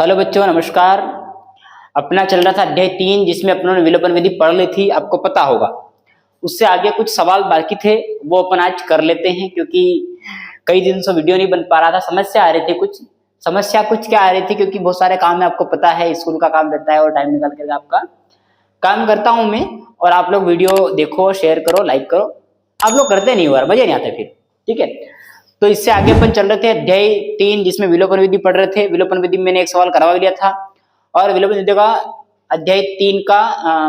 Hello बच्चों, नमस्कार। अपना चल रहा था अध्याय 3, जिसमें अपनों ने विलोपन विधि पढ़ ली थी, आपको पता होगा। उससे आगे कुछ सवाल बाकी थे, वो अपन आज कर लेते हैं, क्योंकि कई दिन से वीडियो नहीं बन पा रहा था। समस्या आ रही थी कुछ क्या आ रही थी, क्योंकि बहुत सारे काम है, आपको पता है, स्कूल का काम रहता है और टाइम निकाल कर आपका काम करता हूँ मैं। और आप लोग वीडियो देखो, शेयर करो, लाइक करो। आप लोग करते नहीं हो यार, मजे नहीं आते फिर। ठीक है, तो इससे आगे अपन चल रहे थे अध्याय 3, जिसमें विलोपन विधि पढ़ रहे थे। विलोपन विधि में मैंने एक सवाल करवा लिया था, और विलोपन विधि का अध्याय 3 का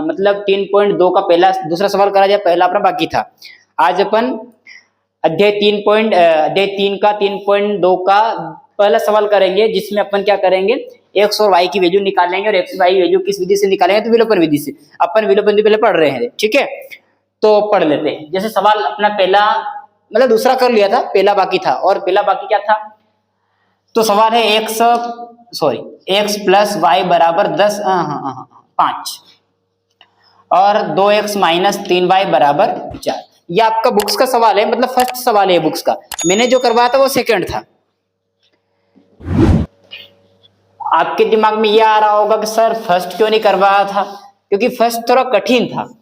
मतलब 3.2 का दूसरा सवाल करा जाए, पहला अपना बाकी था। आज अपन अध्याय 3 का 3.2 का पहला सवाल करेंगे, जिसमें अपन क्या करेंगे, एक्स और वाई की वैल्यू निकालेंगे। और एक्स और वाई वैल्यू किस विधि से निकालेंगे, तो विलोपन विधि से। अपन विलोपन विधि पहले पढ़ रहे हैं, ठीक है, तो पढ़ लेते हैं। जैसे सवाल अपना पहला मतलब दूसरा कर लिया था, पहला बाकी था। और पहला बाकी क्या था, तो सवाल है एक्स प्लस वाई बराबर 5 और 2x माइनस 3y बराबर 4। ये आपका बुक्स का सवाल है, मतलब फर्स्ट सवाल है बुक्स का। मैंने जो करवाया था वो सेकंड था। आपके दिमाग में ये आ रहा होगा कि सर फर्स्ट क्यों नहीं करवाया था, क्योंकि फर्स्ट थोड़ा कठिन था।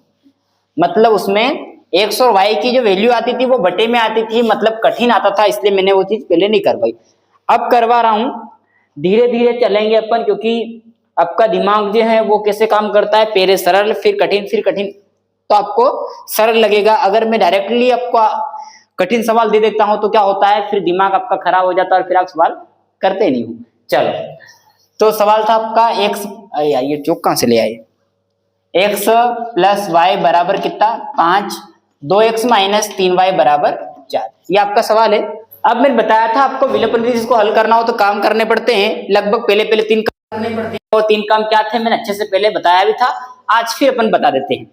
मतलब उसमें एक्स और वाई की जो वैल्यू आती थी वो बटे में आती थी, मतलब कठिन आता था, इसलिए मैंने वो चीज पहले नहीं करवाई। अब करवा रहा हूं, धीरे धीरे चलेंगे अपन, क्योंकि आपका दिमाग जो है वो कैसे काम करता है, पहले सरल फिर कठिन, तो आपको सरल लगेगा। अगर मैं डायरेक्टली आपको कठिन सवाल दे देता हूं तो क्या होता है, फिर दिमाग आपका खराब हो जाता है और फिर आप सवाल करते नहीं हो। चलो, तो सवाल था आपका एक्स, ये चौक कहां से ले आए, एक्स प्लस वाई बराबर कितना 5, 2x माइनस 3y बराबर 4। ये आपका सवाल है। अब मैंने बताया था आपको विलोपन विधि इसको हल करना हो तो काम करने पड़ते हैं, लगभग पहले 3 काम करने पड़ते हैं। और 3 काम क्या थे मैंने अच्छे से पहले बताया भी था, आज फिर अपन बता देते हैं।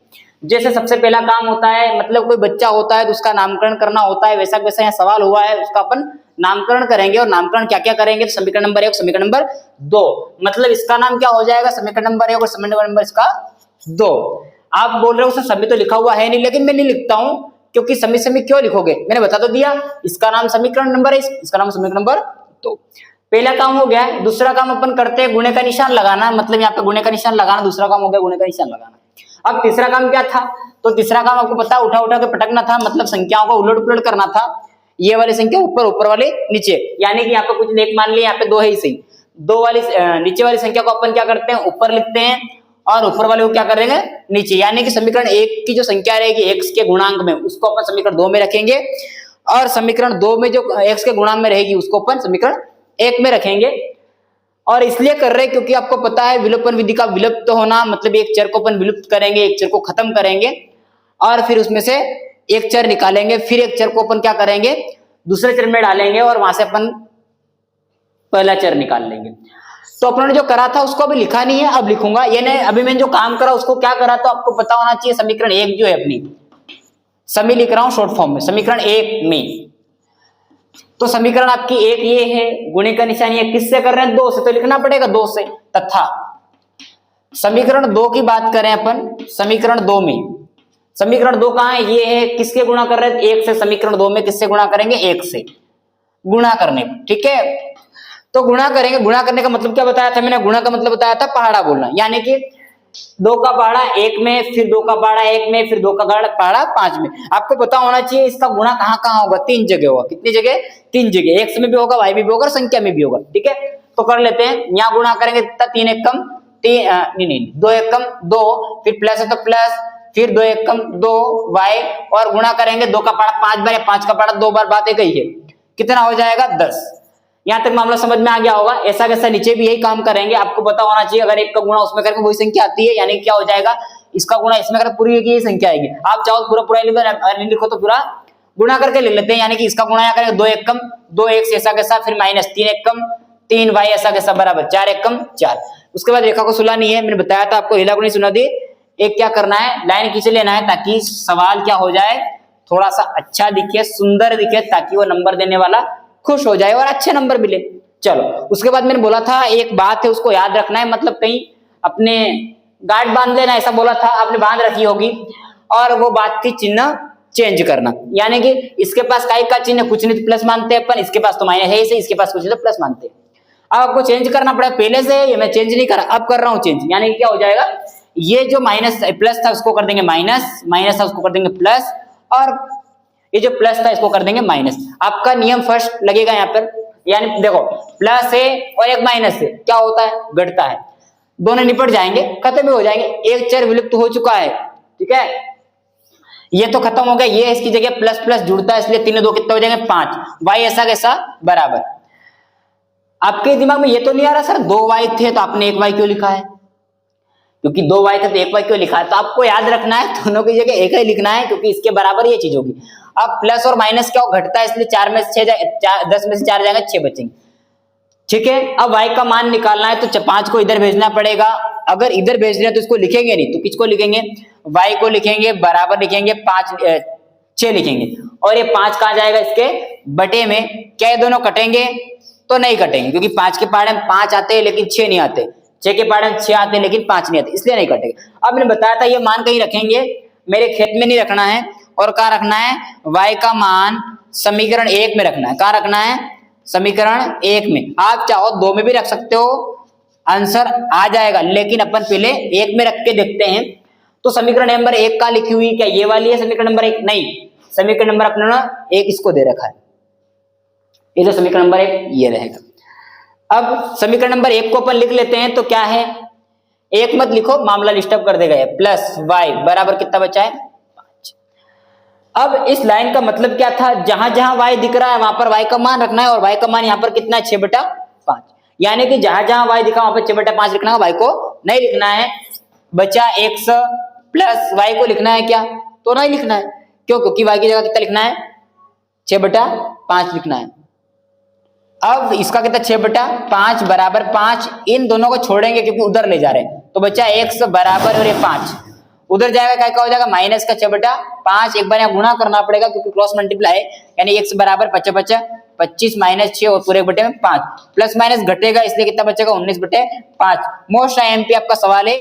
जैसे सबसे पहला काम होता है, मतलब कोई बच्चा होता है तो उसका नामकरण करना होता है, वैसा वैसा यहाँ सवाल हुआ है, उसका अपन नामकरण करेंगे। और नामकरण क्या क्या करेंगे, तो समीकरण नंबर 1, समीकरण नंबर 2, मतलब इसका नाम क्या हो जाएगा, समीकरण नंबर 1 और समीकरण नंबर इसका 2। आप बोल रहे हो सर समी तो लिखा हुआ है नहीं, लेकिन मैं नहीं लिखता हूं, क्योंकि समी क्यों लिखोगे, मैंने बता तो दिया। इसका नाम समीकरण नंबर है, इसका नाम समीकरण नंबर 2। पहला काम हो गया। दूसरा काम अपन करते हैं गुणे का निशान लगाना, मतलब यहाँ पे गुणे का निशान लगाना दूसरा काम हो गया, गुणे का निशान लगाना। अब तीसरा काम क्या था, तो तीसरा काम आपको पता उठा उठा के पटकना था, मतलब संख्याओं को उलट पुलट करना था। ये वाली संख्या ऊपर, ऊपर वाले नीचे, यानी कि यहाँ पे कुछ एक मान लिया, यहाँ पे 2 है ही सही, 2 वाली नीचे वाली संख्या को अपन क्या करते हैं, ऊपर लिखते हैं, और ऊपर वाले को क्या करेंगे, नीचे। यानी कि समीकरण 1 की जो संख्या रहेगी x के गुणांक में, उसको अपन समीकरण 2 में रखेंगे, और समीकरण 2 में जो x के गुणांक में रहेगी उसको अपन समीकरण 1 में रखेंगे। और इसलिए कर रहे हैं क्योंकि आपको पता है विलोपन विधि का विलुप्त होना, मतलब एक चर को अपन विलुप्त करेंगे, एक चर को खत्म करेंगे, और फिर उसमें से एक चर निकालेंगे, फिर एक चर को अपन क्या करेंगे, दूसरे चर में डालेंगे, और वहां से अपन पहला चर निकाल लेंगे। तो अपनों ने जो करा था उसको अभी लिखा नहीं है, अब लिखूंगा। ये नहीं, अभी मैंने जो काम करा उसको क्या करा, तो आपको पता होना चाहिए। समीकरण 1 जो है अपनी समी लिख रहा हूं शॉर्ट फॉर्म में, समीकरण 1 में, तो समीकरण आपकी 1 ये है, गुणे का निशान ये किससे कर रहे हैं, 2 से, तो लिखना पड़ेगा 2 से। तथा समीकरण 2 की बात करें अपन, समीकरण 2 में, समीकरण 2 कहां है, ये है, किसके गुणा कर रहे हैं, 1 से। समीकरण 2 में किससे गुणा करेंगे, 1 से गुणा करने, ठीक है। तो गुणा करेंगे, गुणा करने का मतलब क्या बताया था मैंने, गुणा का मतलब बताया था पहाड़ा बोलना, यानी कि 2 का पहाड़ा 1 में, फिर 2 का पहाड़ा 1 में, फिर 2 का पहाड़ा 5 में। आपको पता होना चाहिए इसका गुणा कहां कहां होगा, 3 जगह होगा। कितनी जगह, 3 जगह, x में भी होगा, y में भी होगा, और संख्या में भी होगा, ठीक है। तो कर लेते हैं, यहाँ गुणा करेंगे 3 1 कम 3, 2 1 कम 2, फिर प्लस है तो प्लस, फिर 2 1 कम 2 y, और गुणा करेंगे 2 का पहाड़ा 5 बार, 5 का पहाड़ा 2 बार, बात एक ही है, कितना हो जाएगा 10। यहां तक मामला समझ में आ गया होगा। ऐसा कैसा नीचे भी यही काम करेंगे, आपको पता होना चाहिए। अगर 1 का गुणा उसमें करके वही संख्या आती है, यानी क्या हो जाएगा, इसका गुणा इसमें करके पूरी की संख्या आएगी। आप चाहो पूरा नहीं लिखो तो पूरा गुणा करके लिख लेते हैं, यानी कि इसका गुणा यहाँ करेंगे 2 1 कम 2 x ऐसा कैसा, फिर माइनस 3 1 कम 3 y ऐसा कैसा बराबर 4 1 कम 4। उसके बाद रेखा को सुलानी है, मैंने बताया था आपको, हिला को नहीं सुना दी। एक क्या करना है, लाइन खींच लेना है, ताकि सवाल क्या हो जाए, थोड़ा सा अच्छा दिखे, सुंदर दिखे, ताकि वो नंबर देने वाला खुश हो जाए और अच्छे नंबर मिले। चलो, उसके बाद मैंने बोला था एक बात है, उसको याद रखना है, मतलब कहीं अपने गार्ड बांध लेना, ऐसा बोला था, आपने बांध रखी होगी। और वो बात थी चिन्ह चेंज करना, यानी कि इसके पास काय का चिन्ह कुछ नहीं तो प्लस मानते हैं अपन, इसके पास तो माइनस है, इसके पास कुछ नहीं तो प्लस मानते हैं। अब आपको चेंज करना पड़ेगा, पहले से ये मैं चेंज नहीं कर रहा, अब कर रहा हूं चेंज, यानी क्या हो जाएगा, ये जो माइनस प्लस था उसको कर देंगे माइनस, माइनस था उसको कर देंगे प्लस, और ये जो प्लस था इसको कर देंगे माइनस। आपका नियम फर्स्ट लगेगा यहाँ पर, यानी देखो प्लस है और एक माइनस है, क्या होता है, घटता है, दोनों निपट जाएंगे, खत्म भी हो जाएंगे, एक चर विलुप्त हो चुका है, ठीक है, ये तो खत्म हो गया, ये इसकी जगह प्लस प्लस जुड़ता है, इसलिए 3 2 कितने हो जाएंगे 5, वाई ऐसा कैसा बराबर। आपके दिमाग में ये तो नहीं आ रहा सर 2 वाई थे तो आपने 1 वाई क्यों लिखा है, क्योंकि 2 वाई थे तो 1 वाई क्यों लिखा है, तो आपको याद रखना है दोनों की जगह एक ही लिखना है, क्योंकि इसके बराबर ये चीज होगी। अब प्लस और माइनस क्या घटता है, इसलिए 4 में से 6 10 में से 4 जाएगा 6 बचेंगे, ठीक है। अब y का मान निकालना है तो 5 को इधर भेजना पड़ेगा, अगर इधर भेज रहे हैं तो इसको लिखेंगे नहीं, तो किसको लिखेंगे, y को लिखेंगे, बराबर लिखेंगे 6 लिखेंगे, और ये 5 कहां जाएगा, इसके बटे में, क्या ये दोनों कटेंगे, तो नहीं कटेंगे, क्योंकि 5 के पहाड़े में 5 आते हैं लेकिन 6 नहीं आते, 6 के पहाड़े में 6 आते हैं लेकिन 5 नहीं आते, इसलिए नहीं कटेंगे। अब मैंने बताया था ये मान कहीं रखेंगे, मेरे खेत में नहीं रखना है, और कहां रखना है, y का मान समीकरण 1 में रखना है, कहां रखना है, समीकरण 1 में, आप चाहो 2 में भी रख सकते हो, आंसर आ जाएगा, लेकिन अपन पहले 1 में रख के देखते हैं। तो समीकरण नंबर 1 का लिखी हुई क्या ये वाली है समीकरण नंबर 1, नहीं, समीकरण नंबर अपना 1 इसको दे रखा है, ये जो समीकरण नंबर 1 ये रहेगा। अब समीकरण नंबर 1 को अपन लिख लेते हैं, तो क्या है, 1 मत लिखो, मामला डिस्टर्ब कर देगा, प्लस वाई बराबर कितना बचा है 5। अब इस लाइन का मतलब क्या था, जहां जहां y दिख रहा है वहां पर y का मान रखना है, और y का मान यहाँ पर कितना है 6/5, यानी कि जहां जहां y दिखा वहां पर 6/5 लिखना है, y को नहीं लिखना है। बचा x प्लस y को लिखना है क्या, तो नहीं लिखना है, क्यों, क्योंकि y की जगह कितना लिखना है 6/5 लिखना है। अब इसका कितना 6/5 बराबर 5, इन दोनों को छोड़ेंगे क्योंकि उधर ले जा रहे हैं, तो बचा x बराबर और ये 5 उधर जाएगा, क्या हो जाएगा माइनस का 6/5, एक बार यहाँ गुणा करना पड़ेगा क्योंकि क्रॉस मल्टीप्लाई, यानी x बराबर 25 माइनस 6 और पूरे बटे में 5, प्लस माइनस घटेगा इसलिए कितना बचेगा 19/5। मोस्ट आईएमपी आपका सवाल है।